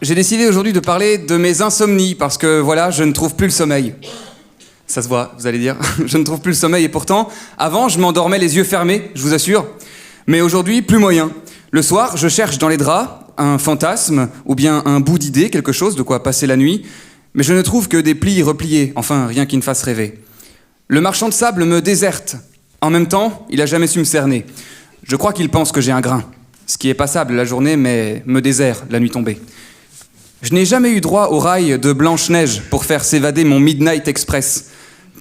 J'ai décidé aujourd'hui de parler de mes insomnies parce que voilà, je ne trouve plus le sommeil. Ça se voit, vous allez dire. Je ne trouve plus le sommeil et pourtant, avant, je m'endormais les yeux fermés, je vous assure. Mais aujourd'hui, plus moyen. Le soir, je cherche dans les draps un fantasme ou bien un bout d'idée, quelque chose de quoi passer la nuit, mais je ne trouve que des plis repliés, enfin rien qui me fasse rêver. Le marchand de sable me déserte. En même temps, il a jamais su me cerner. Je crois qu'il pense que j'ai un grain, ce qui est passable la journée, mais me désert la nuit tombée. Je n'ai jamais eu droit au rail de Blanche-Neige pour faire s'évader mon Midnight Express.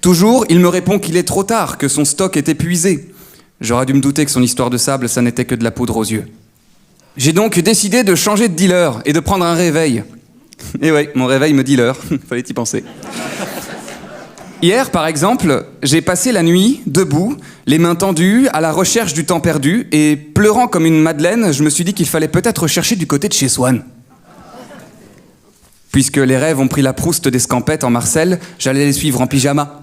Toujours, il me répond qu'il est trop tard, que son stock est épuisé. J'aurais dû me douter que son histoire de sable, ça n'était que de la poudre aux yeux. J'ai donc décidé de changer de dealer et de prendre un réveil. Et ouais, mon réveil me dit l'heure, fallait y penser. Hier, par exemple, j'ai passé la nuit, debout, les mains tendues, à la recherche du temps perdu, et pleurant comme une madeleine, je me suis dit qu'il fallait peut-être chercher du côté de chez Swann. Puisque les rêves ont pris la Proust des Scampettes en Marcel, j'allais les suivre en pyjama.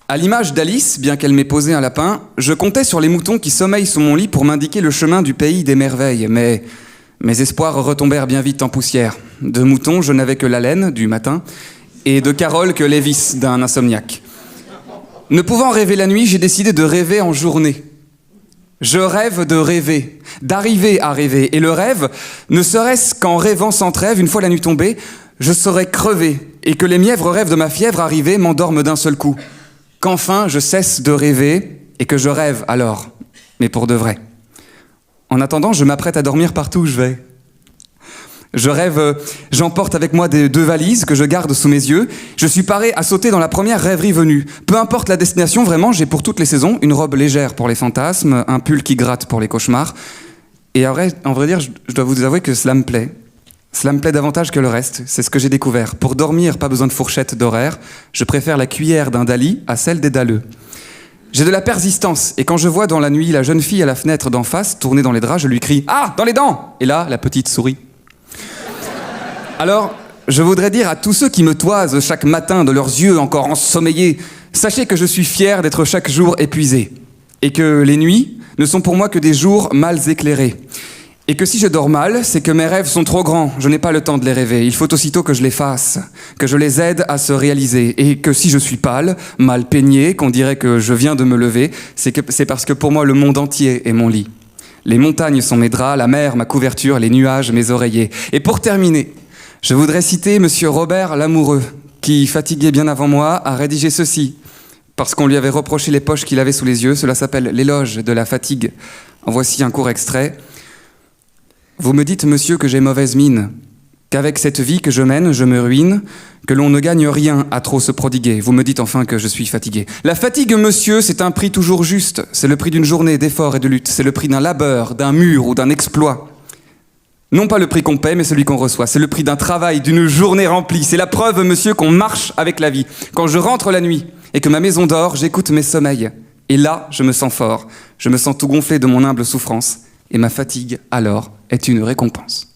À l'image d'Alice, bien qu'elle m'ait posé un lapin, je comptais sur les moutons qui sommeillent sous mon lit pour m'indiquer le chemin du pays des merveilles, mais mes espoirs retombèrent bien vite en poussière. De moutons, je n'avais que l'haleine du matin, et de Carole que les vices d'un insomniaque. Ne pouvant rêver la nuit, j'ai décidé de rêver en journée. Je rêve de rêver, d'arriver à rêver, et le rêve, ne serait-ce qu'en rêvant sans trêve, une fois la nuit tombée, je serais crevé, et que les mièvres rêves de ma fièvre arrivée m'endorment d'un seul coup. Qu'enfin je cesse de rêver, et que je rêve alors, mais pour de vrai. En attendant, je m'apprête à dormir partout où je vais. Je rêve, j'emporte avec moi deux valises que je garde sous mes yeux. Je suis paré à sauter dans la première rêverie venue. Peu importe la destination, vraiment, j'ai pour toutes les saisons une robe légère pour les fantasmes, un pull qui gratte pour les cauchemars. Et en vrai dire, je dois vous avouer que cela me plaît. Cela me plaît davantage que le reste, c'est ce que j'ai découvert. Pour dormir, pas besoin de fourchette d'horaire. Je préfère la cuillère d'un Dali à celle des dalleux. J'ai de la persistance, et quand je vois dans la nuit la jeune fille à la fenêtre d'en face, tournée dans les draps, je lui crie « Ah, dans les dents !» Et là, la petite sourit. Alors, je voudrais dire à tous ceux qui me toisent chaque matin de leurs yeux encore ensommeillés, sachez que je suis fier d'être chaque jour épuisé, et que les nuits ne sont pour moi que des jours mal éclairés. Et que si je dors mal, c'est que mes rêves sont trop grands, je n'ai pas le temps de les rêver. Il faut aussitôt que je les fasse, que je les aide à se réaliser. Et que si je suis pâle, mal peigné, qu'on dirait que je viens de me lever, c'est parce que pour moi le monde entier est mon lit. Les montagnes sont mes draps, la mer ma couverture, les nuages mes oreillers. Et pour terminer, je voudrais citer Monsieur Robert Lamoureux, qui, fatigué bien avant moi, a rédigé ceci. Parce qu'on lui avait reproché les poches qu'il avait sous les yeux, cela s'appelle l'éloge de la fatigue. En voici un court extrait. Vous me dites, monsieur, que j'ai mauvaise mine, qu'avec cette vie que je mène, je me ruine, que l'on ne gagne rien à trop se prodiguer. Vous me dites enfin que je suis fatigué. La fatigue, monsieur, c'est un prix toujours juste. C'est le prix d'une journée d'effort et de lutte. C'est le prix d'un labeur, d'un mur ou d'un exploit. Non pas le prix qu'on paie, mais celui qu'on reçoit. C'est le prix d'un travail, d'une journée remplie. C'est la preuve, monsieur, qu'on marche avec la vie. Quand je rentre la nuit et que ma maison dort, j'écoute mes sommeils. Et là, je me sens fort. Je me sens tout gonflé de mon humble souffrance. Et ma fatigue, alors, est une récompense.